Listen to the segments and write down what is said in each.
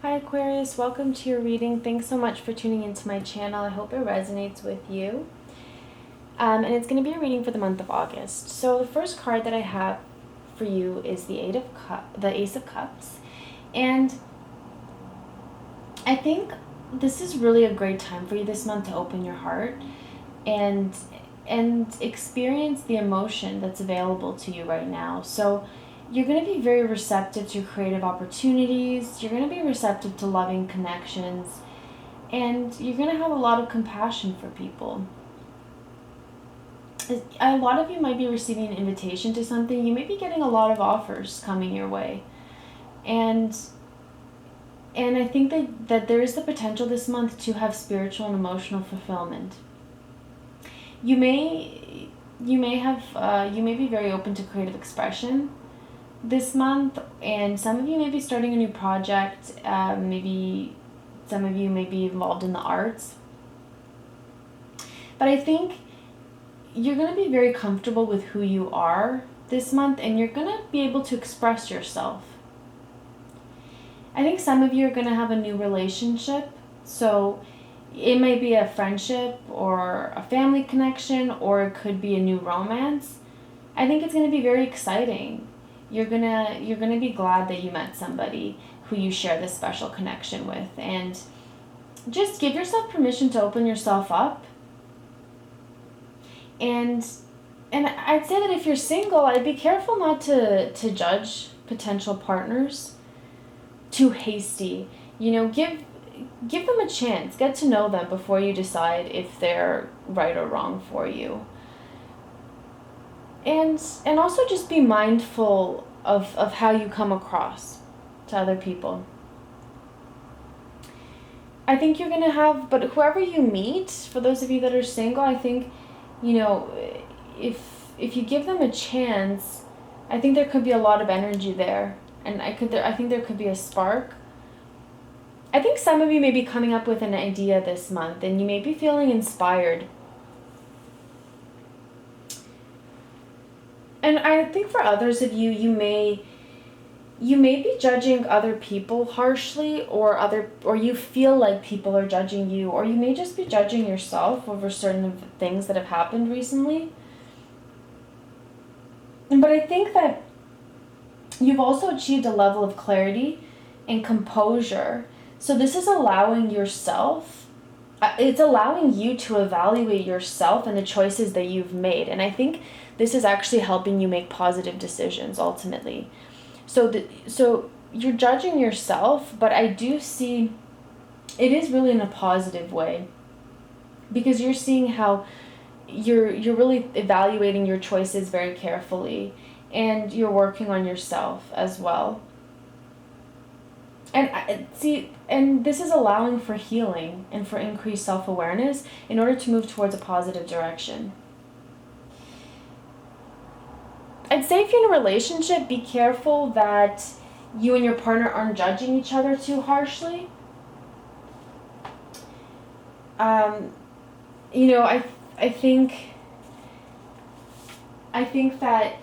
Hi Aquarius, welcome to your reading. Thanks so much for tuning into my channel. I hope it resonates with you. And it's going to be a reading for the month of August. So the first card that I have for you is the Ace of Cups. And I think this is really a great time for you this month to open your heart and experience the emotion that's available to you right now. So you're going to be very receptive to creative opportunities. You're going to be receptive to loving connections. And you're going to have a lot of compassion for people. A lot of you might be receiving an invitation to something. You may be getting a lot of offers coming your way. And I think that there is the potential this month to have spiritual and emotional fulfillment. You may be very open to creative expression this month, and some of you may be starting a new project. Maybe some of you may be involved in the arts. But I think you're going to be very comfortable with who you are this month, and you're going to be able to express yourself. I think some of you are going to have a new relationship, so it may be a friendship or a family connection, or it could be a new romance. I think it's going to be very exciting. You're gonna be glad that you met somebody who you share this special connection with, and just give yourself permission to open yourself up. And I'd say that if you're single, I'd be careful not to judge potential partners too hasty. Give them a chance. Get to know them before you decide if they're right or wrong for you. And also just be mindful of how you come across to other people. I think you're going to have, but whoever you meet, for those of you that are single, I think, if you give them a chance, I think there could be a lot of energy there. And I think there could be a spark. I think some of you may be coming up with an idea this month, and you may be feeling inspired. And I think for others of you, you may be judging other people harshly, or you feel like people are judging you, or you may just be judging yourself over certain things that have happened recently. But I think that you've also achieved a level of clarity and composure. So this is allowing yourself, it's allowing you to evaluate yourself and the choices that you've made. And I think this is actually helping you make positive decisions ultimately. So you're judging yourself, but I do see it is really in a positive way, because you're seeing how you're really evaluating your choices very carefully, and you're working on yourself as well. And this is allowing for healing and for increased self-awareness in order to move towards a positive direction. I'd say if you're in a relationship, be careful that you and your partner aren't judging each other too harshly. I think that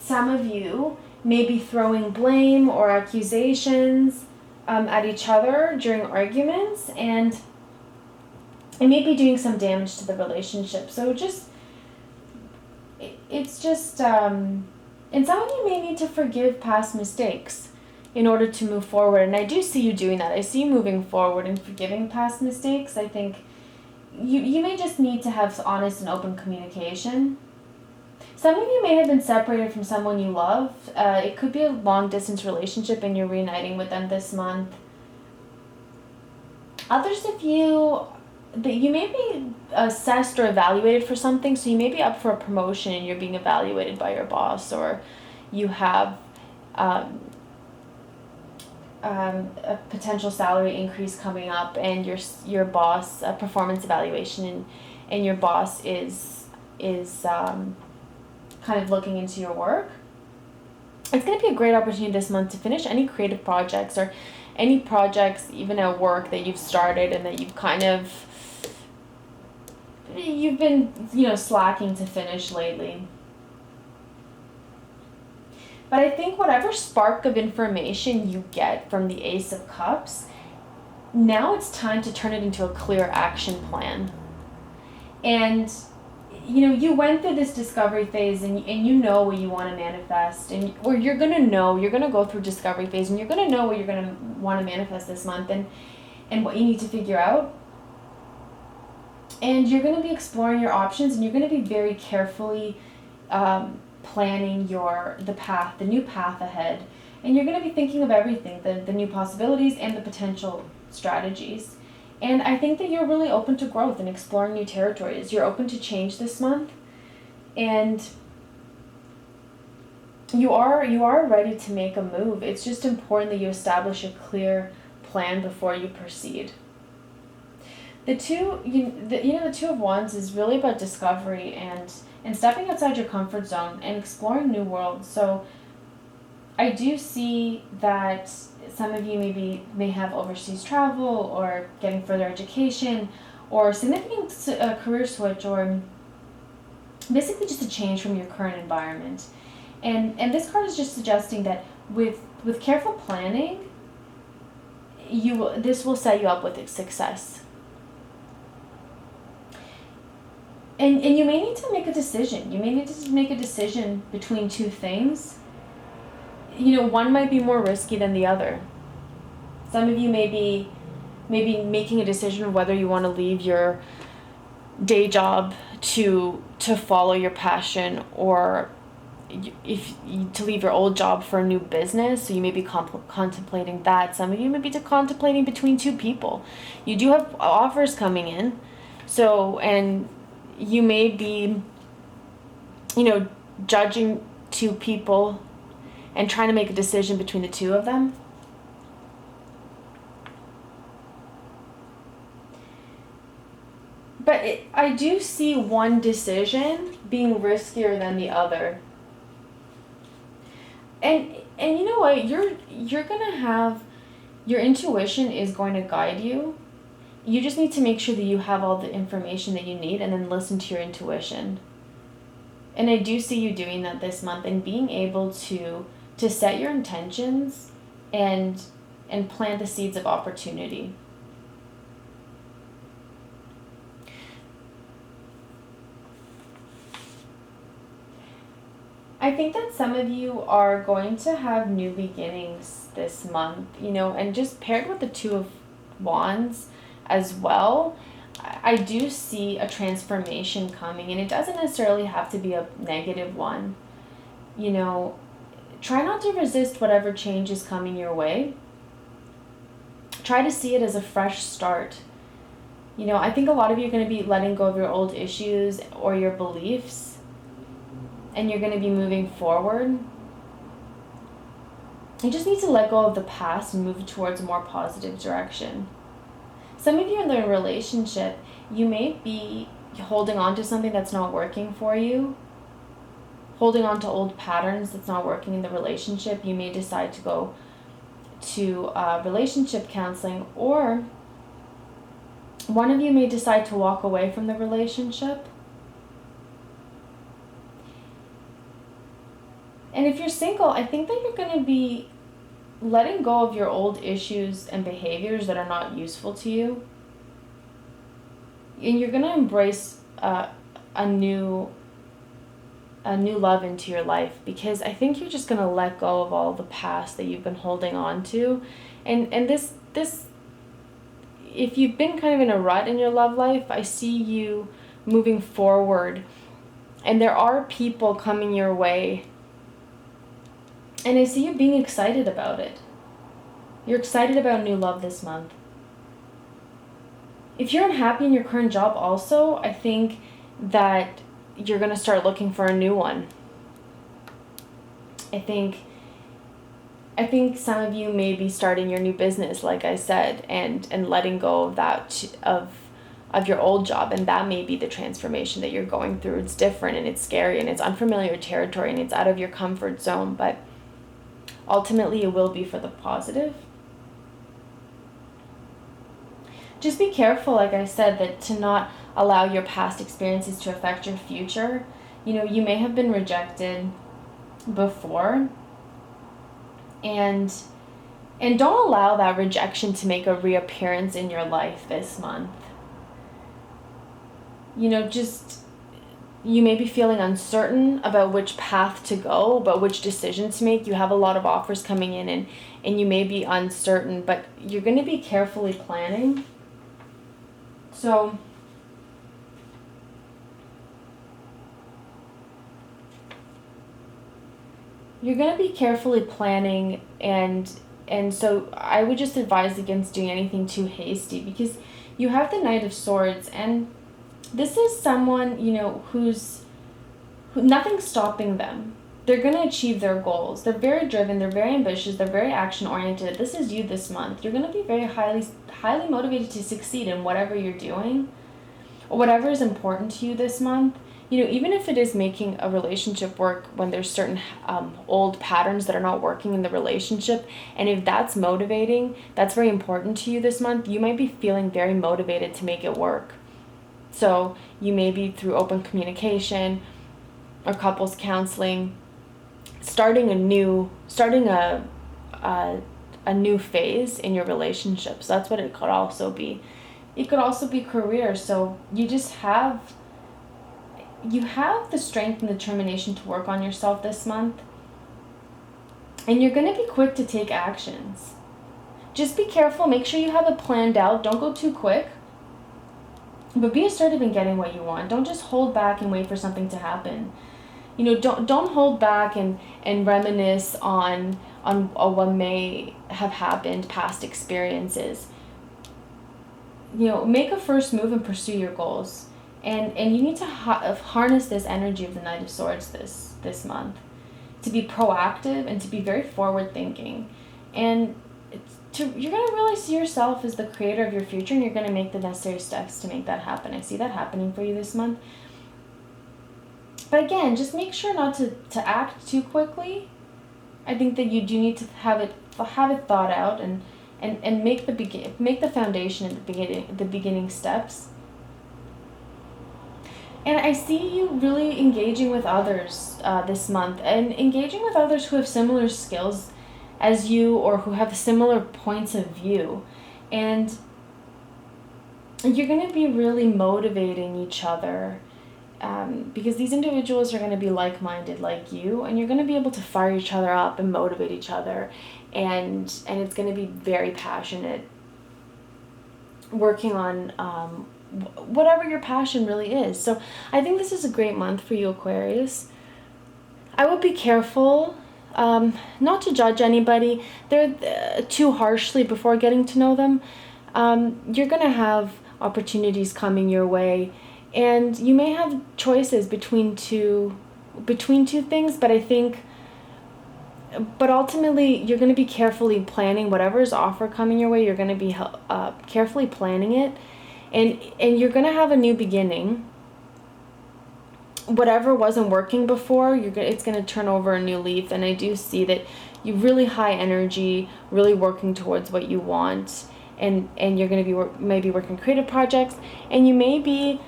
some of you may be throwing blame or accusations at each other during arguments, and it may be doing some damage to the relationship. So and some of you may need to forgive past mistakes in order to move forward. And I do see you doing that. I see you moving forward and forgiving past mistakes. I think you may just need to have honest and open communication. Some of you may have been separated from someone you love. It could be a long-distance relationship and you're reuniting with them this month. Others of you, that you may be assessed or evaluated for something, so you may be up for a promotion and you're being evaluated by your boss, or you have a potential salary increase coming up, and your boss, a performance evaluation, and your boss is kind of looking into your work. It's going to be a great opportunity this month to finish any creative projects, or any projects even at work that you've started and that you've been slacking to finish lately. But I think whatever spark of information you get from the Ace of Cups, now it's time to turn it into a clear action plan. And you went through this discovery phase, and you know what you want to manifest, or you're going to go through discovery phase, and you're going to know what you're going to want to manifest this month, and what you need to figure out. And you're going to be exploring your options, and you're going to be very carefully planning the new path ahead. And you're going to be thinking of everything, the new possibilities and the potential strategies. And I think that you're really open to growth and exploring new territories. You're open to change this month. And you are ready to make a move. It's just important that you establish a clear plan before you proceed. The Two of Wands is really about discovery and stepping outside your comfort zone and exploring new worlds. So I do see that some of you may have overseas travel, or getting further education, or significant career switch, or basically just a change from your current environment. And this card is just suggesting that with careful planning, this will set you up with success. And you may need to make a decision. You may need to make a decision between two things. One might be more risky than the other. Some of you may be making a decision whether you want to leave your day job to follow your passion, or to leave your old job for a new business. So you may be contemplating that. Some of you may be contemplating between two people. You do have offers coming in. So, and you may be, judging two people and trying to make a decision between the two of them. But I do see one decision being riskier than the other. And you know what? You're gonna have, your intuition is going to guide you. You just need to make sure that you have all the information that you need, and then listen to your intuition. And I do see you doing that this month, and being able to set your intentions and plant the seeds of opportunity. I think that some of you are going to have new beginnings this month, and just paired with the Two of Wands as well, I do see a transformation coming, and it doesn't necessarily have to be a negative one. Try not to resist whatever change is coming your way. Try to see it as a fresh start. I think a lot of you are going to be letting go of your old issues or your beliefs, and you're going to be moving forward. You just need to let go of the past and move towards a more positive direction. Some of you in the relationship, you may be holding on to something that's not working for you, holding on to old patterns that's not working in the relationship. You may decide to go to relationship counseling, or one of you may decide to walk away from the relationship. And if you're single, I think that you're going to be letting go of your old issues and behaviors that are not useful to you. And you're going to embrace a new love into your life, because I think you're just going to let go of all the past that you've been holding on to. And this if you've been kind of in a rut in your love life, I see you moving forward, and there are people coming your way. And I see you being excited about it. You're excited about new love this month. If you're unhappy in your current job also, I think that you're going to start looking for a new one. I think some of you may be starting your new business, like I said, and letting go of that, of your old job, and that may be the transformation that you're going through. It's different, and it's scary, and it's unfamiliar territory, and it's out of your comfort zone, but ultimately it will be for the positive. Just be careful, like I said, that to not allow your past experiences to affect your future. You may have been rejected before, and And don't allow that rejection to make a reappearance in your life this month. You know, just, you may be feeling uncertain about which path to go, about which decision to make. You have a lot of offers coming in, and you may be uncertain, but you're going to be carefully planning. So you're going to be carefully planning, and so I would just advise against doing anything too hasty, because you have the Knight of Swords, and this is someone, you know, who nothing's stopping them. They're going to achieve their goals. They're very driven, they're very ambitious, they're very action oriented. This is you this month. You're going to be very highly motivated to succeed in whatever you're doing, or whatever is important to you this month. You know, even if it is making a relationship work when there's certain old patterns that are not working in the relationship, and if that's motivating, that's very important to you this month, you might be feeling very motivated to make it work. So you may be, through open communication or couples counseling, starting a new phase in your relationships. That's what it could also be. It could also be career. So you have the strength and determination to work on yourself this month, and you're going to be quick to take actions. Just be careful. Make sure you have it planned out. Don't go too quick. But be assertive in getting what you want. Don't just hold back and wait for something to happen. You know, don't hold back and reminisce on what may have happened, past experiences. You know, make a first move and pursue your goals. And you need to harness this energy of the Knight of Swords this month, to be proactive and to be very forward thinking. And you're going to really see yourself as the creator of your future, and you're going to make the necessary steps to make that happen. I see that happening for you this month. But again, just make sure not to act too quickly. I think that you do need to have it thought out, and make the foundation at the beginning steps. And I see you really engaging with others this month, and engaging with others who have similar skills as you, or who have similar points of view. And you're going to be really motivating each other, because these individuals are going to be like-minded like you, and you're going to be able to fire each other up and motivate each other, and it's going to be very passionate, working on whatever your passion really is. So I think this is a great month for you, Aquarius. I would be careful not to judge anybody too harshly before getting to know them. You're going to have opportunities coming your way, and you may have choices between two things, but ultimately you're going to be carefully planning whatever is offer coming your way. You're going to be carefully planning it, and you're going to have a new beginning. Whatever wasn't working before, it's going to turn over a new leaf. And I do see that you're really high energy, really working towards what you want, and you're going to be maybe working creative projects, and you may be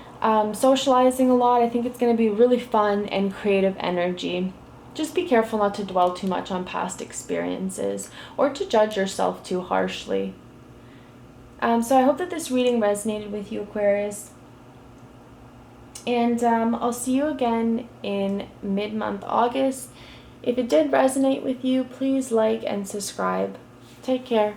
socializing a lot. I think it's going to be really fun and creative energy. Just be careful not to dwell too much on past experiences, or to judge yourself too harshly. So I hope that this reading resonated with you, Aquarius. And I'll see you again in mid-month August. If it did resonate with you, please like and subscribe. Take care.